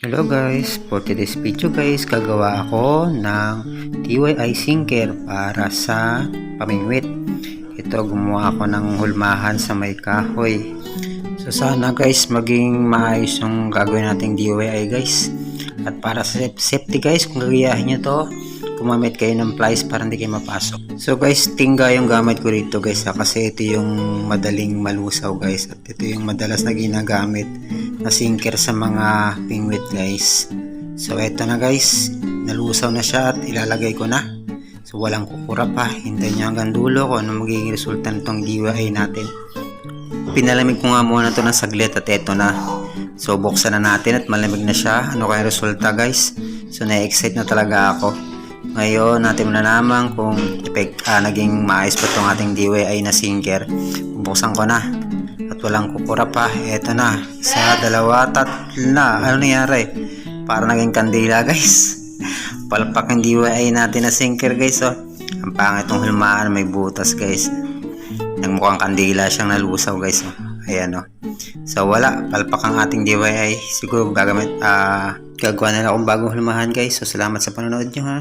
Hello guys, for today's video guys, gagawa ako ng DIY sinker para sa pamingwit. Ito, gumawa ako ng hulmahan sa may kahoy. So sana guys, maging maayos yung gagawin nating DIY guys. At para sa safety guys, kung gagayahin nyo to, gumamit kayo ng pliers para hindi kayo mapasok. So guys, tingga yung gamit ko dito guys kasi ito yung madaling malusaw guys. At ito yung madalas na ginagamit na sinker sa mga pingwit guys. So eto na guys, nalusaw na siya at ilalagay ko na. So walang kukura pa, hintayin nyo hanggang dulo kung ano magiging resulta nitong DIY natin. Pinalamig ko nga muna ito ng saglit at eto na. So buksan na natin at malamig na siya. Ano kaya resulta guys? So na-excite na talaga ako. Ngayon natin malalaman kung naging maayos pa itong ating DIY na sinker. Buksan ko na at walang kukura pa. Eto na, isa, dalawa, tatlo na. Ano nangyari? Para naging kandila guys. Palpak yung DIY natin na sinker guys. Oh. Ang pangit itong hulmaan, may butas guys. Nagmukhang kandila siyang nalusaw guys. Oh. Ayan o. Oh. So wala, palpak ang ating DIY. Siguro gagawa na lang akong bagong hulmahan guys. So salamat sa panonood nyo ha.